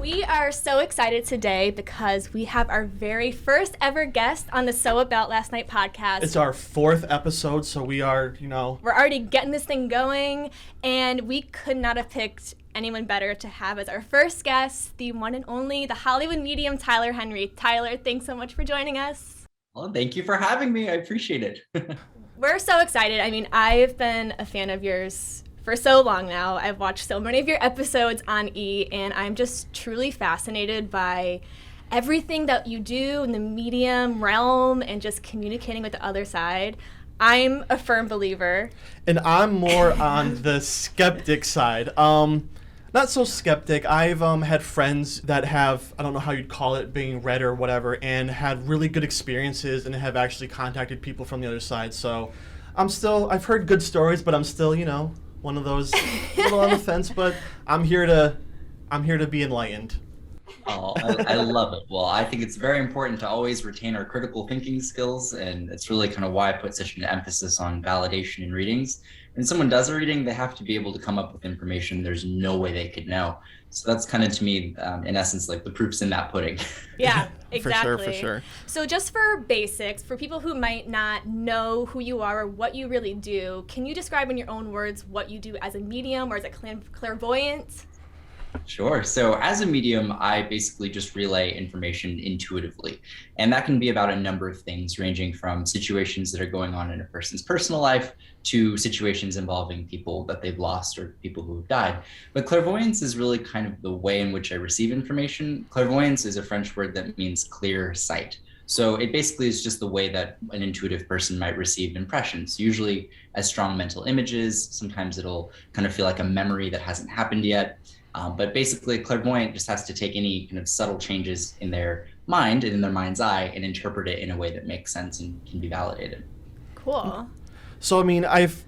We are so excited today because we have our very first ever guest on the So About Last Night podcast. It's our 4th episode, so we are, We're already getting this thing going, and we could not have picked anyone better to have as our first guest, the one and only, the Hollywood medium, Tyler Henry. Tyler, thanks so much for joining us. Well, thank you for having me. I appreciate it. We're so excited. I mean, I've been a fan of yours for so long now. I've watched so many of your episodes on E, and I'm just truly fascinated by everything that you do in the medium realm and just communicating with the other side. I'm a firm believer. And I'm more on the skeptic side. Not so skeptic. I've had friends that have, I don't know how you'd call it, being read or whatever, and had really good experiences and have actually contacted people from the other side. So I've heard good stories, but I'm still, one of those little on the fence, but I'm here to be enlightened. Oh, I love it. Well, I think it's very important to always retain our critical thinking skills, and it's really kind of why I put such an emphasis on validation in readings. When someone does a reading, they have to be able to come up with information there's no way they could know. So that's kind of, to me, in essence, like the proof's in that pudding. Yeah, exactly. For sure. So just for basics, for people who might not know who you are or what you really do, can you describe in your own words what you do as a medium or as a clairvoyant? Sure. So as a medium, I basically just relay information intuitively. And that can be about a number of things, ranging from situations that are going on in a person's personal life to situations involving people that they've lost or people who have died. But clairvoyance is really kind of the way in which I receive information. Clairvoyance is a French word that means clear sight. So it basically is just the way that an intuitive person might receive impressions, usually as strong mental images. Sometimes it'll kind of feel like a memory that hasn't happened yet. But basically, a clairvoyant just has to take any kind of subtle changes in their mind and in their mind's eye and interpret it in a way that makes sense and can be validated. Cool. So, I mean, I've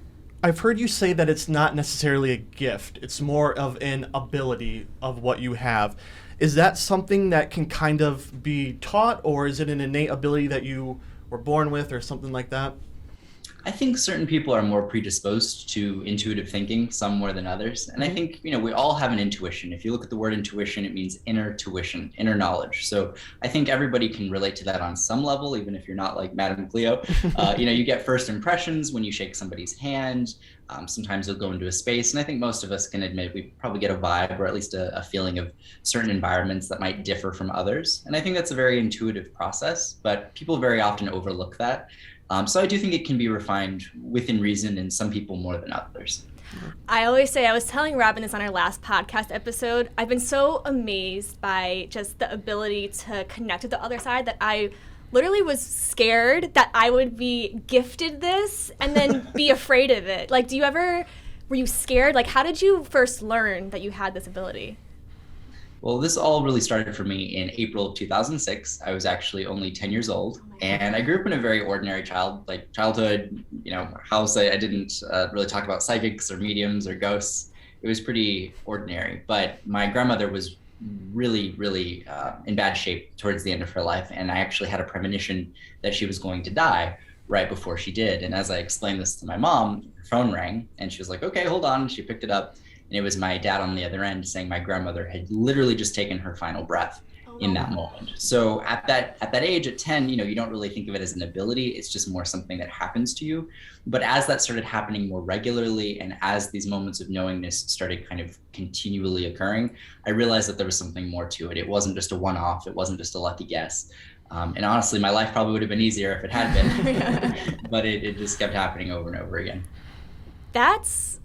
heard you say that it's not necessarily a gift. It's more of an ability of what you have. Is that something that can kind of be taught, or is it an innate ability that you were born with or something like that? I think certain people are more predisposed to intuitive thinking, some more than others. And I think, we all have an intuition. If you look at the word intuition, it means inner tuition, inner knowledge. So I think everybody can relate to that on some level, even if you're not like Madame Cleo. You get first impressions when you shake somebody's hand. Sometimes you'll go into a space. And I think most of us can admit we probably get a vibe or at least a feeling of certain environments that might differ from others. And I think that's a very intuitive process, but people very often overlook that. So I do think it can be refined within reason, and some people more than others. I always say, I was telling Robin this on our last podcast episode, I've been so amazed by just the ability to connect with the other side that I literally was scared that I would be gifted this and then be afraid of it. Like, were you scared? Like, how did you first learn that you had this ability? Well, this all really started for me in April of 2006. I was actually only 10 years old, and I grew up in a very ordinary childhood, house. I didn't really talk about psychics or mediums or ghosts. It was pretty ordinary, but my grandmother was really, really in bad shape towards the end of her life, and I actually had a premonition that she was going to die right before she did. And as I explained this to my mom, her phone rang, and she was like, "Okay, hold on." She picked it up. And it was my dad on the other end saying my grandmother had literally just taken her final breath in that moment. So at that age, at 10, you don't really think of it as an ability. It's just more something that happens to you. But as that started happening more regularly, and as these moments of knowingness started kind of continually occurring, I realized that there was something more to it. It wasn't just a one-off. It wasn't just a lucky guess. And honestly, my life probably would have been easier if it had been, but it just kept happening over and over again. That's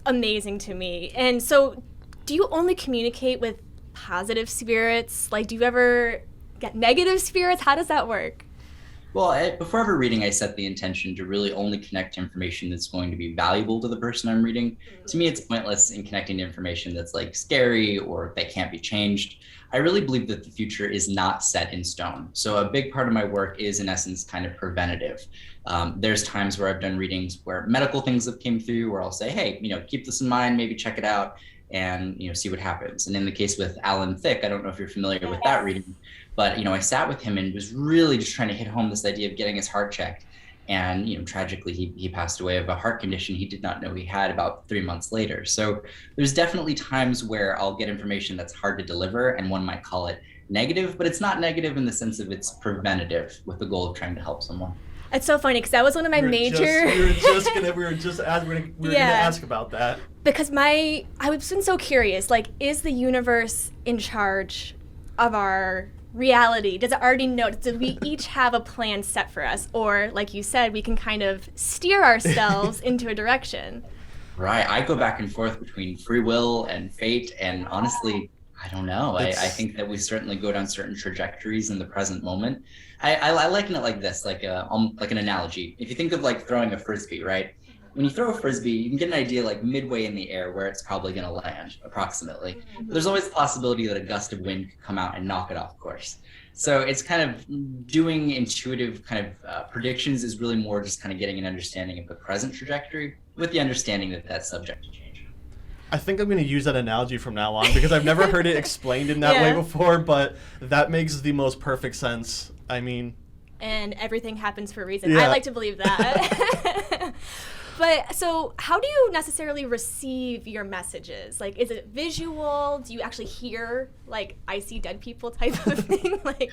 amazing to me. And so do you only communicate with positive spirits? Like, do you ever get negative spirits? How does that work? Well, before every reading, I set the intention to really only connect to information that's going to be valuable to the person I'm reading. To me, it's pointless in connecting to information that's like scary or that can't be changed. I really believe that the future is not set in stone. So a big part of my work is, in essence, kind of preventative. There's times where I've done readings where medical things have came through, where I'll say, hey, keep this in mind, maybe check it out, and see what happens. And in the case with Thicke, I don't know if you're familiar with that reading, but I sat with him and was really just trying to hit home this idea of getting his heart checked. And, tragically, he passed away of a heart condition he did not know he had about 3 months later. So there's definitely times where I'll get information that's hard to deliver, and one might call it negative, but it's not negative in the sense of it's preventative with the goal of trying to help someone. It's so funny because that was one of my major. We were gonna ask about that. Because I've been so curious. Like, is the universe in charge of our reality? Does it already know? Do we each have a plan set for us, or like you said, we can kind of steer ourselves into a direction? Right. I go back and forth between free will and fate, and honestly, I don't know. I think that we certainly go down certain trajectories in the present moment. I liken it like this, like an analogy. If you think of like throwing a frisbee, right? When you throw a frisbee, you can get an idea like midway in the air where it's probably going to land, approximately. But there's always the possibility that a gust of wind could come out and knock it off course. So it's kind of doing intuitive kind of predictions is really more just kind of getting an understanding of the present trajectory with the understanding that that's subject to change. I think I'm going to use that analogy from now on because I've never heard it explained in that way before, but that makes the most perfect sense. I mean... And everything happens for a reason. Yeah. I like to believe that. But so how do you necessarily receive your messages? Like, is it visual? Do you actually hear, like, I see dead people type of thing? Like,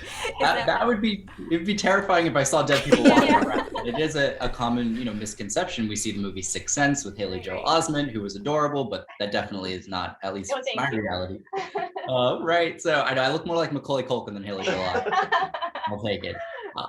it'd be terrifying if I saw dead people walking around. It is a common, misconception. We see the movie Sixth Sense with Haley Joel Osment, who was adorable, but that definitely is not, at least my reality. Right. So I look more like Macaulay Culkin than Haley Joel Osment. I'll take it.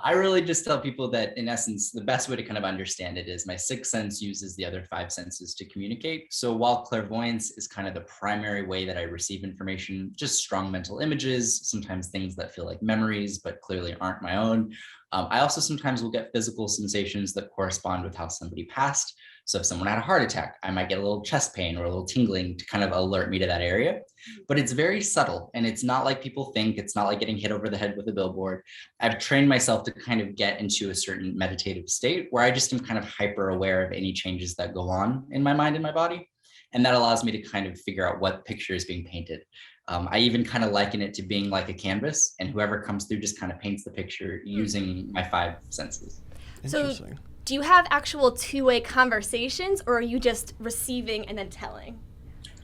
I really just tell people that, in essence, the best way to kind of understand it is my sixth sense uses the other five senses to communicate. So while clairvoyance is kind of the primary way that I receive information, just strong mental images, sometimes things that feel like memories, but clearly aren't my own. I also sometimes will get physical sensations that correspond with how somebody passed. So if someone had a heart attack, I might get a little chest pain or a little tingling to kind of alert me to that area. But it's very subtle, and it's not like people think. It's not like getting hit over the head with a billboard. I've trained myself to kind of get into a certain meditative state where I just am kind of hyper aware of any changes that go on in my mind and my body. And that allows me to kind of figure out what picture is being painted. I even kind of liken it to being like a canvas, and whoever comes through just kind of paints the picture using my five senses. Interesting. So, do you have actual two-way conversations, or are you just receiving and then telling?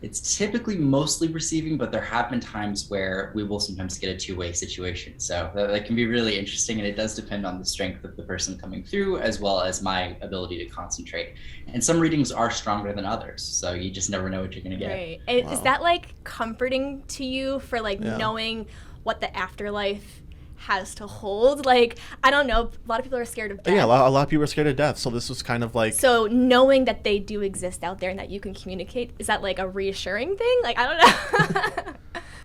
It's typically mostly receiving, but there have been times where we will sometimes get a two-way situation. So that can be really interesting, and it does depend on the strength of the person coming through, as well as my ability to concentrate. And some readings are stronger than others, so you just never know what you're going to get. Right. Wow. Is that like comforting to you for knowing what the afterlife has to hold? Like, I don't know, a lot of people are scared of death. Yeah, a lot of people are scared of death, so this was kind of like... So knowing that they do exist out there and that you can communicate, is that like a reassuring thing? Like, I don't know.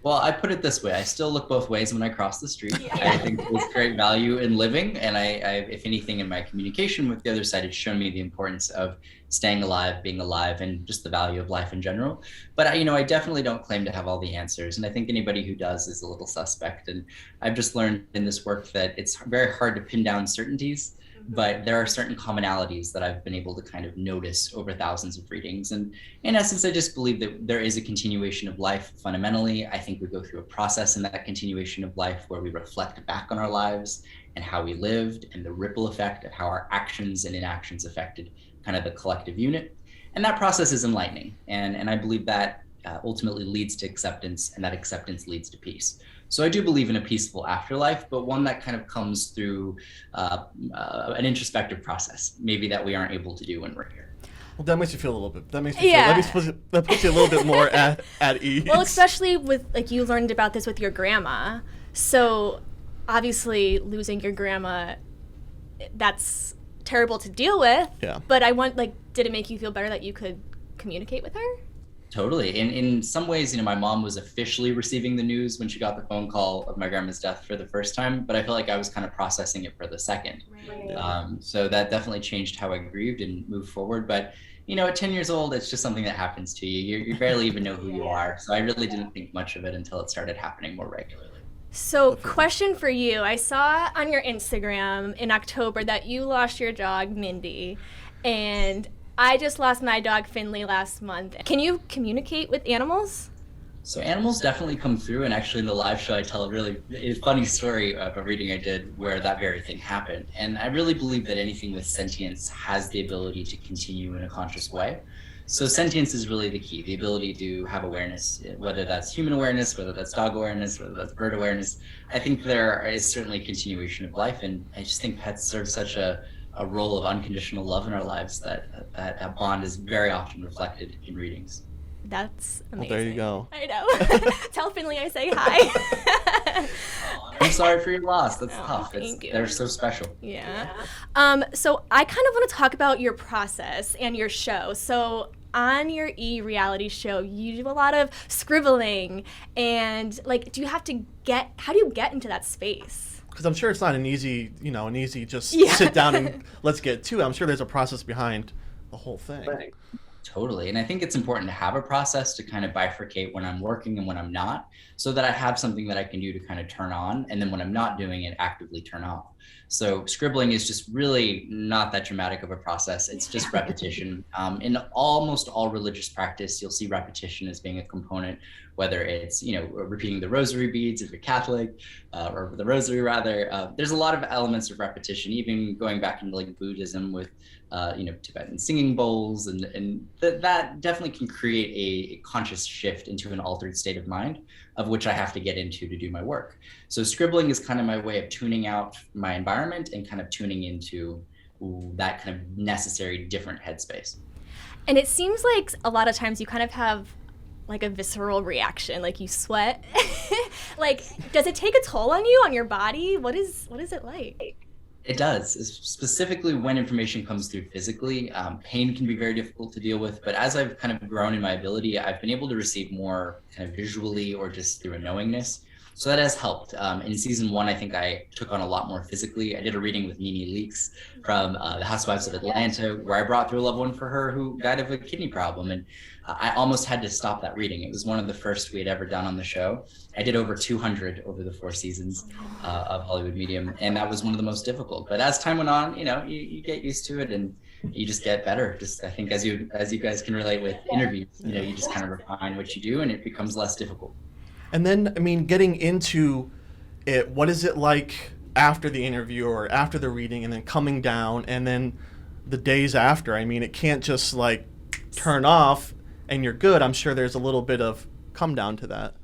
Well, I put it this way. I still look both ways when I cross the street. Yeah. I think there's great value in living, and I, if anything, in my communication with the other side, it's shown me the importance of staying alive, being alive, and just the value of life in general. But I definitely don't claim to have all the answers, and I think anybody who does is a little suspect. And I've just learned in this work that it's very hard to pin down certainties, but there are certain commonalities that I've been able to kind of notice over thousands of readings. And in essence, I just believe that there is a continuation of life fundamentally. I think we go through a process in that continuation of life where we reflect back on our lives and how we lived and the ripple effect of how our actions and inactions affected kind of the collective unit. And that process is enlightening. And I believe that ultimately leads to acceptance, and that acceptance leads to peace. So I do believe in a peaceful afterlife, but one that kind of comes through an introspective process, maybe that we aren't able to do when we're here. Well, that makes you feel a little bit. That puts you a little bit more at ease. Well, especially with, like, you learned about this with your grandma. So obviously losing your grandma, that's terrible to deal with. Yeah. But did it make you feel better that you could communicate with her? Totally. In some ways, my mom was officially receiving the news when she got the phone call of my grandma's death for the first time, but I feel like I was kind of processing it for the second. Right. So that definitely changed how I grieved and moved forward. But, at 10 years old, it's just something that happens to you. You barely even know who you are. So I really didn't think much of it until it started happening more regularly. So, question for you. I saw on your Instagram in October that you lost your dog, Mindy, and I just lost my dog, Finley, last month. Can you communicate with animals? So animals definitely come through, and actually in the live show I tell a really funny story of a reading I did where that very thing happened. And I really believe that anything with sentience has the ability to continue in a conscious way. So sentience is really the key, the ability to have awareness, whether that's human awareness, whether that's dog awareness, whether that's bird awareness. I think there is certainly a continuation of life, and I just think pets serve such a role of unconditional love in our lives that bond is very often reflected in readings. That's amazing. Well, there you go. I know. Tell Finley I say hi. I'm sorry for your loss. That's tough. Thank you. They're so special. Yeah. So I kind of want to talk about your process and your show. So on your reality show, you do a lot of scribbling, and like, how do you get into that space? Because I'm sure it's not an easy just Yeah. sit down and let's get to it. I'm sure there's a process behind the whole thing. Totally. And I think it's important to have a process to kind of bifurcate when I'm working and when I'm not, so that I have something that I can do to kind of turn on. And then when I'm not doing it, actively turn off. So scribbling is just really not that dramatic of a process. It's just repetition. In almost all religious practice, you'll see repetition as being a component, whether it's, repeating the rosary beads if you're Catholic, or the rosary rather. There's a lot of elements of repetition, even going back into like Buddhism with, Tibetan singing bowls, and that definitely can create a conscious shift into an altered state of mind, of which I have to get into to do my work. So scribbling is kind of my way of tuning out my environment and kind of tuning into that kind of necessary different headspace. And it seems like a lot of times you kind of have like a visceral reaction, like you sweat. Like, does it take a toll on you, on your body? What is it like? It does, specifically when information comes through physically. Pain can be very difficult to deal with, but as I've kind of grown in my ability, I've been able to receive more kind of visually or just through a knowingness. So that has helped. In season 1, I think I took on a lot more physically. I did a reading with Nene Leakes from the Housewives of Atlanta, where I brought through a loved one for her who died of a kidney problem. And I almost had to stop that reading. It was one of the first we had ever done on the show. I did over 200 over the 4 seasons of Hollywood Medium, and that was one of the most difficult. But as time went on, you get used to it, and you just get better. Just, I think, as you guys can relate with interviews, you just kind of refine what you do, and it becomes less difficult. And then, getting into it, what is it like after the interview or after the reading, and then coming down, and then the days after? It can't just like turn off and you're good. I'm sure there's a little bit of come down to that.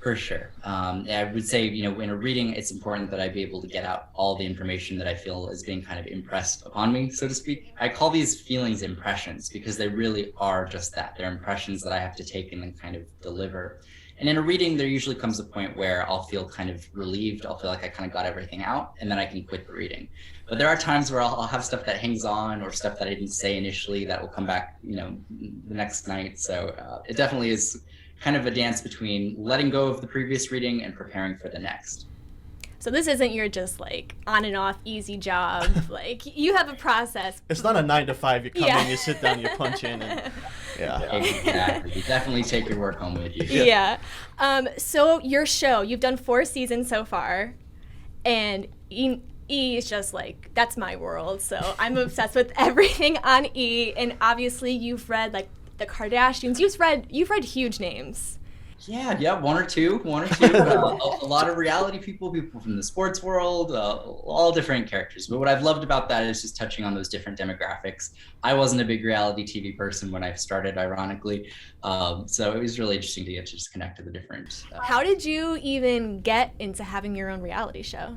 For sure. I would say, in a reading, it's important that I be able to get out all the information that I feel is being kind of impressed upon me, so to speak. I call these feelings impressions because they really are just that. They're impressions that I have to take and then kind of deliver. And in a reading, there usually comes a point where I'll feel kind of relieved. I'll feel like I kind of got everything out, and then I can quit the reading. But there are times where I'll have stuff that hangs on, or stuff that I didn't say initially that will come back, the next night. So it definitely is kind of a dance between letting go of the previous reading and preparing for the next. So this isn't your just like on and off easy job. Like, you have a process. It's not a 9 to 5. You come in, you sit down, you punch in, and Exactly. You definitely take your work home with you. Yeah. So your show, you've done 4 seasons so far, and E is just like, that's my world. So I'm obsessed with everything on E, and obviously you've read like the Kardashians. You've read huge names. Yeah, one or two. A lot of reality people from the sports world, all different characters. But what I've loved about that is just touching on those different demographics. I wasn't a big reality TV person when I started, ironically. So it was really interesting to get to just connect to the different. How did you even get into having your own reality show?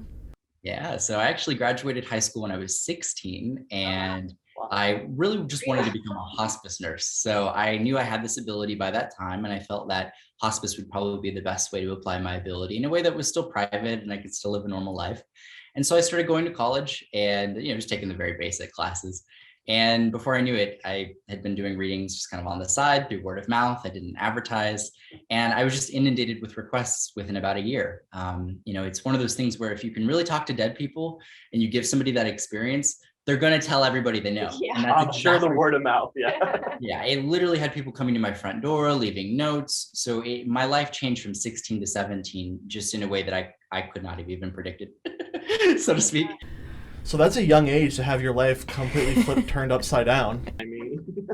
Yeah, so I actually graduated high school when I was 16, and I really just wanted to become a hospice nurse. So I knew I had this ability by that time, and I felt that hospice would probably be the best way to apply my ability in a way that was still private and I could still live a normal life. And so I started going to college and, just taking the very basic classes. And before I knew it, I had been doing readings just kind of on the side through word of mouth. I didn't advertise, and I was just inundated with requests within about a year. It's one of those things where if you can really talk to dead people and you give somebody that experience, they're going to tell everybody they know. Yeah. I'm sure the word of mouth. Yeah. Yeah. It literally had people coming to my front door, leaving notes. So my life changed from 16 to 17, just in a way that I could not have even predicted, so to speak. So that's a young age to have your life completely turned upside down.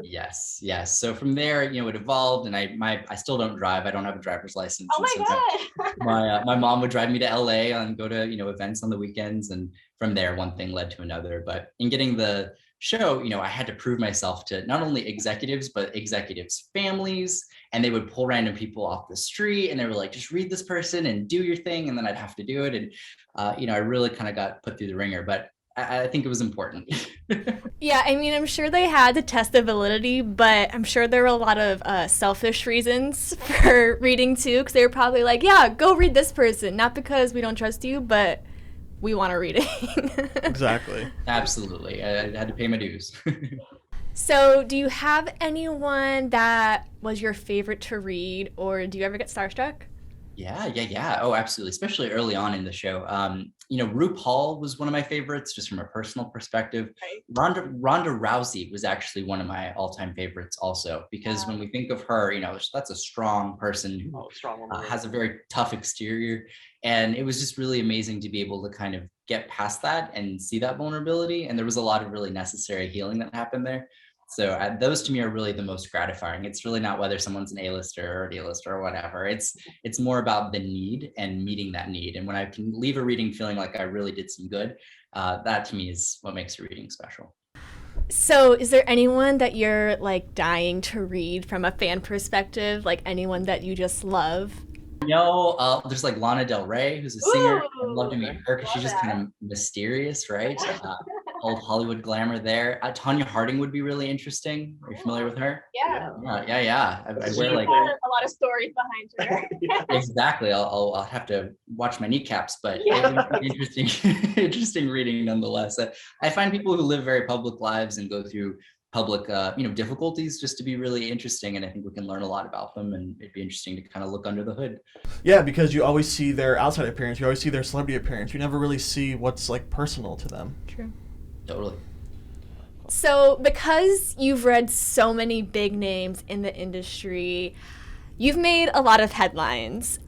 Yes, yes. So from there, it evolved, and I still don't drive. I don't have a driver's license. Oh my God. My mom would drive me to LA and go to events on the weekends, and from there one thing led to another. But in getting the show, I had to prove myself to not only executives but executives' families, and they would pull random people off the street, and they were like, just read this person and do your thing, and then I'd have to do it, and I really kind of got put through the ringer, but I think it was important. Yeah, I mean, I'm sure they had to test the validity, but I'm sure there were a lot of selfish reasons for reading too, because they were probably like, yeah, go read this person, not because we don't trust you, but we want a reading. Exactly. Absolutely. I had to pay my dues. So do you have anyone that was your favorite to read, or do you ever get starstruck? Yeah. Oh, absolutely. Especially early on in the show. RuPaul was one of my favorites, just from a personal perspective. Right. Ronda Rousey was actually one of my all-time favorites also, because when we think of her, that's a strong person who Strong woman. has a very tough exterior. And it was just really amazing to be able to kind of get past that and see that vulnerability. And there was a lot of really necessary healing that happened there. So those to me are really the most gratifying. It's really not whether someone's an A-lister or a D-lister or whatever. It's more about the need and meeting that need. And when I can leave a reading feeling like I really did some good, that to me is what makes a reading special. So is there anyone that you're like dying to read from a fan perspective, like anyone that you just love? There's like Lana Del Rey, who's a singer. I'd love to meet her because she's just Love kind of mysterious, right? Old Hollywood glamour there. Tonya Harding would be really interesting. Are you familiar with her? Yeah. Yeah. I wear like A lot of stories behind her. exactly. I'll have to watch my kneecaps, but Yeah. interesting reading nonetheless. I find people who live very public lives and go through public difficulties just to be really interesting, and I think we can learn a lot about them, and it'd be interesting to kind of look under the hood. Yeah, because you always see their outside appearance, you always see their celebrity appearance, you never really see what's like personal to them. True. Totally. So because you've read so many big names in the industry, you've made a lot of headlines.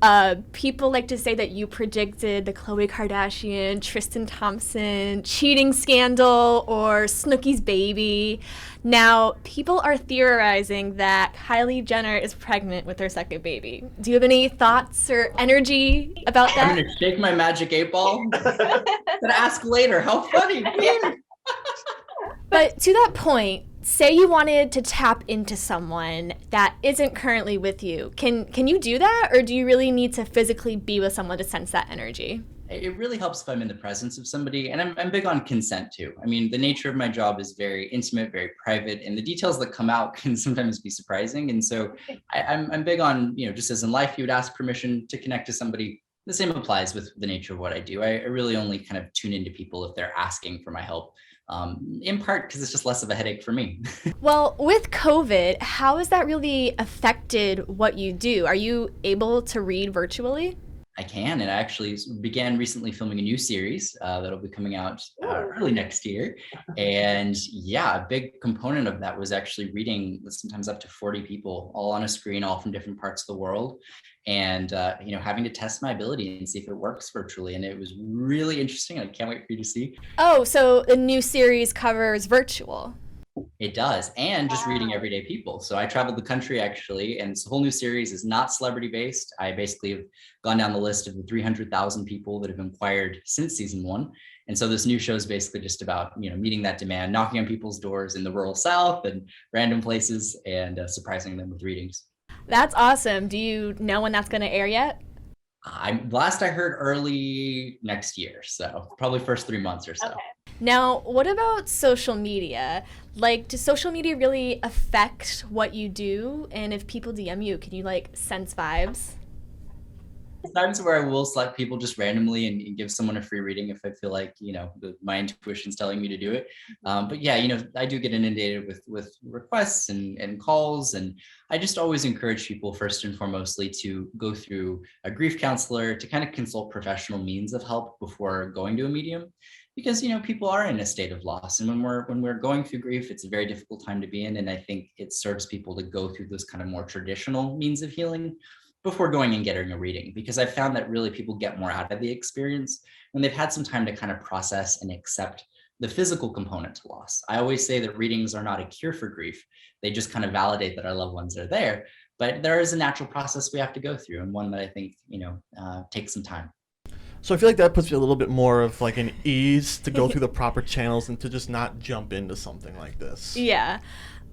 People like to say that you predicted the Khloe Kardashian, Tristan Thompson cheating scandal or Snooki's baby. Now, people are theorizing that Kylie Jenner is pregnant with her second baby. Do you have any thoughts or energy about that? I'm going to shake my magic 8-ball and ask later. How funny. But to that point, say you wanted to tap into someone that isn't currently with you. Can you do that, or do you really need to physically be with someone to sense that energy? It really helps if I'm in the presence of somebody, and I'm big on consent too. I mean, the nature of my job is very intimate, very private, and the details that come out can sometimes be surprising. And so I'm big on, just as in life, you would ask permission to connect to somebody. The same applies with the nature of what I do. I really only kind of tune into people if they're asking for my help. In part because it's just less of a headache for me. Well, with COVID, how has that really affected what you do? Are you able to read virtually? I can, and I actually began recently filming a new series that'll be coming out early next year. And yeah, a big component of that was actually reading sometimes up to 40 people all on a screen, all from different parts of the world. And having to test my ability and see if it works virtually. And it was really interesting. I can't wait for you to see. Oh, so the new series covers virtual. It does, and just reading everyday people. So I traveled the country actually, and this whole new series is not celebrity based. I basically have gone down the list of the 300,000 people that have inquired since season 1. And so this new show is basically just about, meeting that demand, knocking on people's doors in the rural South and random places, and surprising them with readings. That's awesome. Do you know when that's going to air yet? Last I heard early next year, so probably first 3 months or so. Okay. Now, what about social media? Like, does social media really affect what you do? And if people DM you, can you sense vibes? Times where I will select people just randomly and give someone a free reading if I feel like, my intuition's telling me to do it. But yeah, I do get inundated with requests and calls. And I just always encourage people first and foremostly to go through a grief counselor, to kind of consult professional means of help before going to a medium. Because, people are in a state of loss. And when we're going through grief, it's a very difficult time to be in. And I think it serves people to go through those kind of more traditional means of healing before going and getting a reading, because I've found that really people get more out of the experience when they've had some time to kind of process and accept the physical component to loss. I always say that readings are not a cure for grief. They just kind of validate that our loved ones are there. But there is a natural process we have to go through, and one that I think, takes some time. So I feel like that puts you a little bit more of like an ease to go through the proper channels and to just not jump into something like this. Yeah.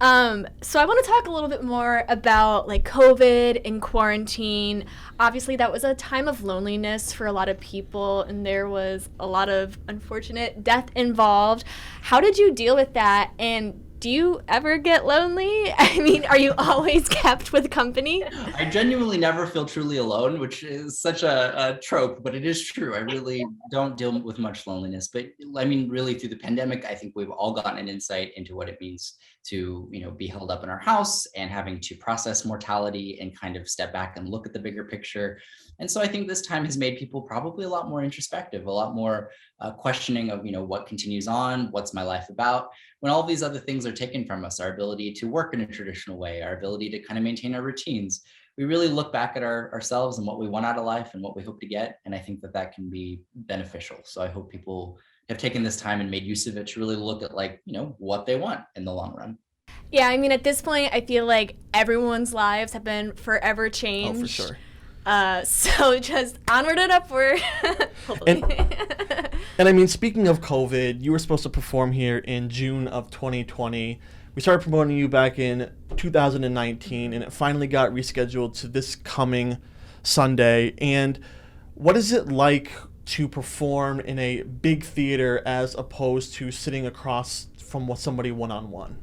So I want to talk a little bit more about like COVID and quarantine. Obviously, that was a time of loneliness for a lot of people, and there was a lot of unfortunate death involved. How did you deal with that? And do you ever get lonely? I mean, are you always kept with company? I genuinely never feel truly alone, which is such a trope, but it is true. I really don't deal with much loneliness. But I mean, really through the pandemic, I think we've all gotten an insight into what it means to, be held up in our house and having to process mortality and kind of step back and look at the bigger picture. And so I think this time has made people probably a lot more introspective, a lot more questioning of, what continues on, what's my life about, when all these other things are taken from us, our ability to work in a traditional way, our ability to kind of maintain our routines. We really look back at ourselves and what we want out of life and what we hope to get. And I think that can be beneficial. So I hope people have taken this time and made use of it to really look at what they want in the long run. Yeah, I mean, at this point, I feel like everyone's lives have been forever changed. Oh, for sure. So just onward and upward. Hopefully. And I mean, speaking of COVID, you were supposed to perform here in June of 2020. We started promoting you back in 2019, and it finally got rescheduled to this coming Sunday. And what is it like to perform in a big theater as opposed to sitting across from somebody one-on-one?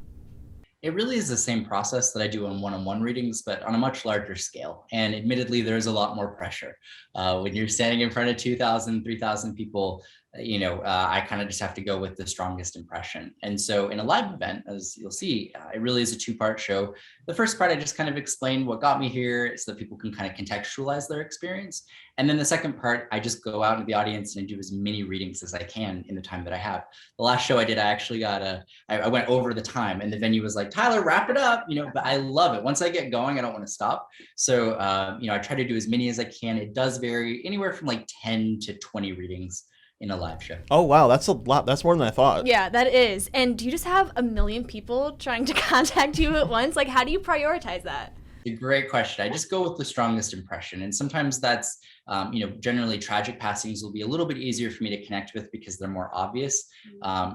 It really is the same process that I do on one-on-one readings, but on a much larger scale. And admittedly, there's a lot more pressure. When you're standing in front of 2,000, 3,000 people, I kind of just have to go with the strongest impression. And so in a live event, as you'll see, it really is a two-part show. The first part, I just kind of explain what got me here so that people can kind of contextualize their experience. And then the second part, I just go out into the audience and do as many readings as I can in the time that I have. The last show I did, I actually I went over the time, and the venue was like, Tyler, wrap it up. But I love it. Once I get going, I don't want to stop. So, I try to do as many as I can. It does vary anywhere from like 10 to 20 readings in a live show. Oh, wow. That's a lot. That's more than I thought. Yeah, that is. And do you just have a million people trying to contact you at once? Like, how do you prioritize that? A great question. I just go with the strongest impression. And sometimes that's, generally tragic passings will be a little bit easier for me to connect with because they're more obvious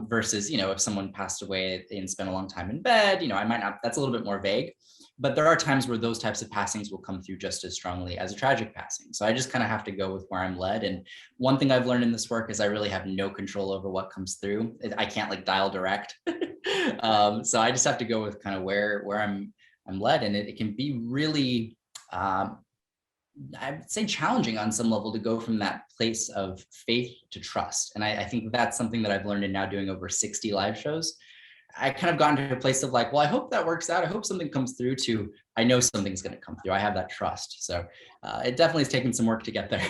versus, if someone passed away and spent a long time in bed, I might not, that's a little bit more vague. But there are times where those types of passings will come through just as strongly as a tragic passing. So I just kind of have to go with where I'm led. And one thing I've learned in this work is I really have no control over what comes through. I can't dial direct. So I just have to go with kind of where I'm led. And it can be really, I'd say challenging on some level to go from that place of faith to trust. And I think that's something that I've learned in now doing over 60 live shows. I kind of gotten to a place of like, well, I hope that works out. I hope something comes through to, I know something's going to come through. I have that trust. So it definitely has taken some work to get there.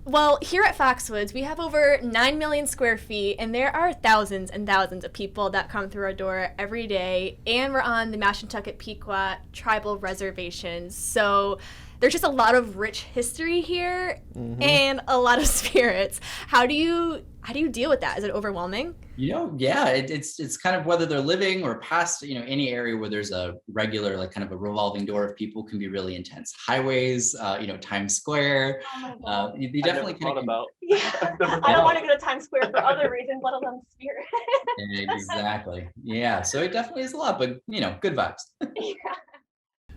Well, here at Foxwoods, we have over 9 million square feet, and there are thousands and thousands of people that come through our door every day. And we're on the Mashantucket Pequot tribal reservations. So there's just a lot of rich history here and a lot of spirits. How do you deal with that? Is it overwhelming? Yeah, it's kind of whether they're living or past, any area where there's a regular, kind of a revolving door of people can be really intense. Highways, Times Square. You definitely thought about. Yeah, I don't want to go to Times Square for other reasons, let alone spirit. Exactly. Yeah, so it definitely is a lot, but good vibes. Yeah.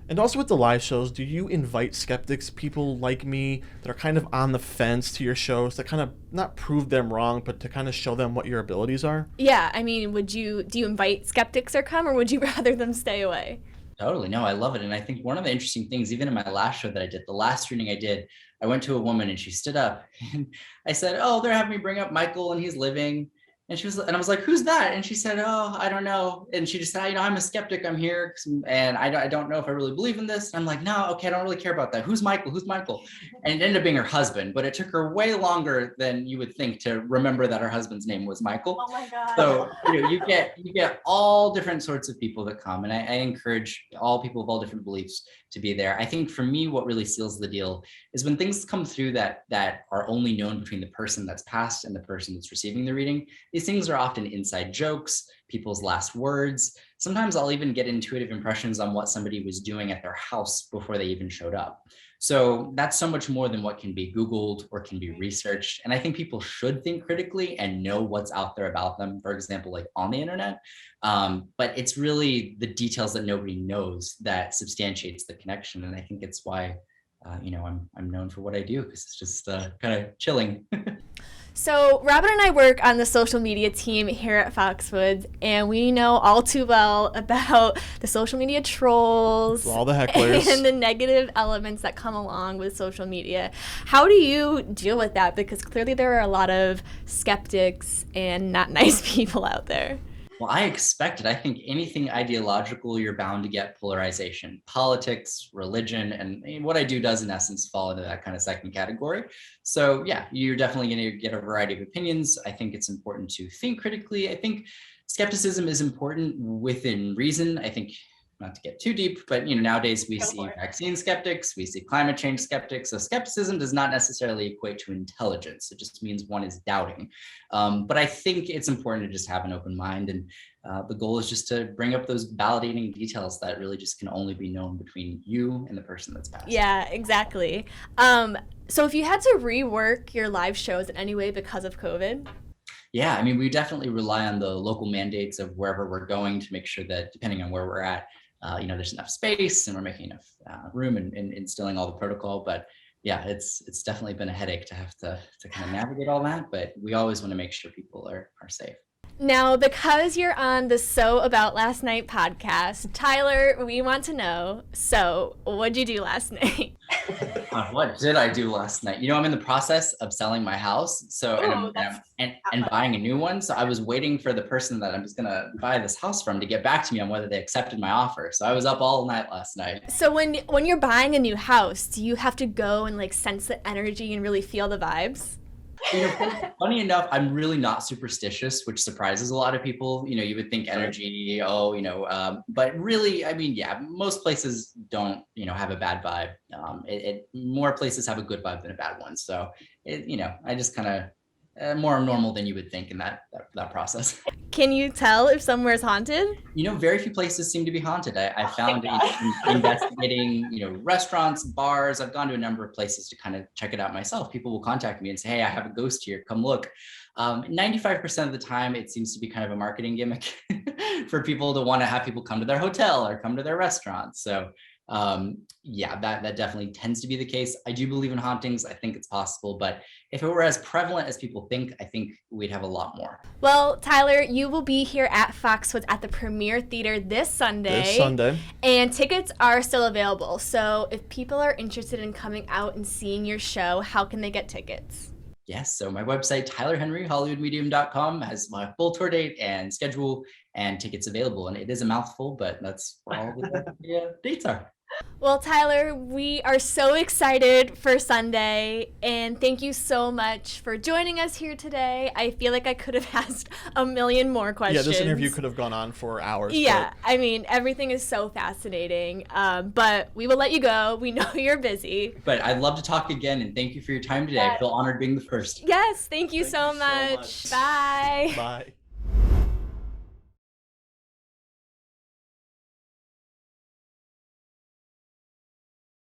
And also with the live shows, do you invite skeptics, people like me that are kind of on the fence to your shows to kind of not prove them wrong, but to kind of show them what your abilities are? Yeah, I mean, do you invite skeptics to come, or would you rather them stay away? Totally. No, I love it. And I think one of the interesting things, even in my last show that I did, the last reading I did, I went to a woman and she stood up and I said, oh, they're having me bring up Michael and he's living. And I was like, who's that? And she said, oh, I don't know. And she just said, I'm a skeptic. I'm here. And I don't know if I really believe in this. And I'm like, no, okay, I don't really care about that. Who's Michael? Who's Michael? And it ended up being her husband, but it took her way longer than you would think to remember that her husband's name was Michael. Oh my God. So you get all different sorts of people that come. And I encourage all people of all different beliefs to be there. I think for me, what really seals the deal is when things come through that are only known between the person that's passed and the person that's receiving the reading. these things are often inside jokes, people's last words. Sometimes I'll even get intuitive impressions on what somebody was doing at their house before they even showed up. So that's so much more than what can be Googled or can be researched. And I think people should think critically and know what's out there about them, for example, like on the internet. But it's really the details that nobody knows that substantiates the connection. And I think it's why, I'm known for what I do, because it's just kind of chilling. So Robin and I work on the social media team here at Foxwoods, and we know all too well about the social media trolls, all the hecklers, and the negative elements that come along with social media. How do you deal with that? Because clearly there are a lot of skeptics and not nice people out there. Well, I expect it. I think anything ideological, you're bound to get polarization. Politics, religion, and what I do does in essence fall into that kind of second category. So yeah, you're definitely going to get a variety of opinions. I think it's important to think critically. I think skepticism is important within reason. I think, not to get too deep, but nowadays we see vaccine skeptics, we see climate change skeptics. So skepticism does not necessarily equate to intelligence. It just means one is doubting. But I think it's important to just have an open mind. And the goal is just to bring up those validating details that really just can only be known between you and the person that's passed. Yeah, exactly. So if you had to rework your live shows in any way because of COVID? Yeah, I mean, we definitely rely on the local mandates of wherever we're going to make sure that depending on where we're at, there's enough space and we're making enough room and instilling all the protocol. But yeah, it's definitely been a headache to have to kind of navigate all that. But we always want to make sure people are safe. Now, because you're on the So About Last Night podcast, Tyler, we want to know, so what'd you do last night? What did I do last night? I'm in the process of selling my house, so and buying a new one. So I was waiting for the person that I'm just gonna buy this house from to get back to me on whether they accepted my offer. So I was up all night last night. So when you're buying a new house, do you have to go and sense the energy and really feel the vibes? Funny enough, I'm really not superstitious, which surprises a lot of people. You would think energy, but really, I mean, yeah, most places don't, have a bad vibe. More places have a good vibe than a bad one. So, I just kind of more normal than you would think in that process. Can you tell if somewhere's haunted? Very few places seem to be haunted. I found investigating, restaurants, bars. I've gone to a number of places to kind of check it out myself. People will contact me and say, hey, I have a ghost here, come look. 95% of the time, it seems to be kind of a marketing gimmick for people to want to have people come to their hotel or come to their restaurant. So that definitely tends to be the case. I do believe in hauntings. I think it's possible, but if it were as prevalent as people think, I think we'd have a lot more. Well, Tyler, you will be here at Foxwoods at the Premier Theater this Sunday. And tickets are still available. So if people are interested in coming out and seeing your show, how can they get tickets? Yes, so my website, tylerhenryhollywoodmedium.com, has my full tour date and schedule and tickets available. And it is a mouthful, but that's where all the dates are. Well, Tyler, we are so excited for Sunday, and thank you so much for joining us here today. I feel like I could have asked a million more questions. Yeah, this interview could have gone on for hours. Yeah, I mean, everything is so fascinating, but we will let you go. We know you're busy. But I'd love to talk again, and thank you for your time today. I feel honored being the first. Yes, thank you so much. Bye. Bye.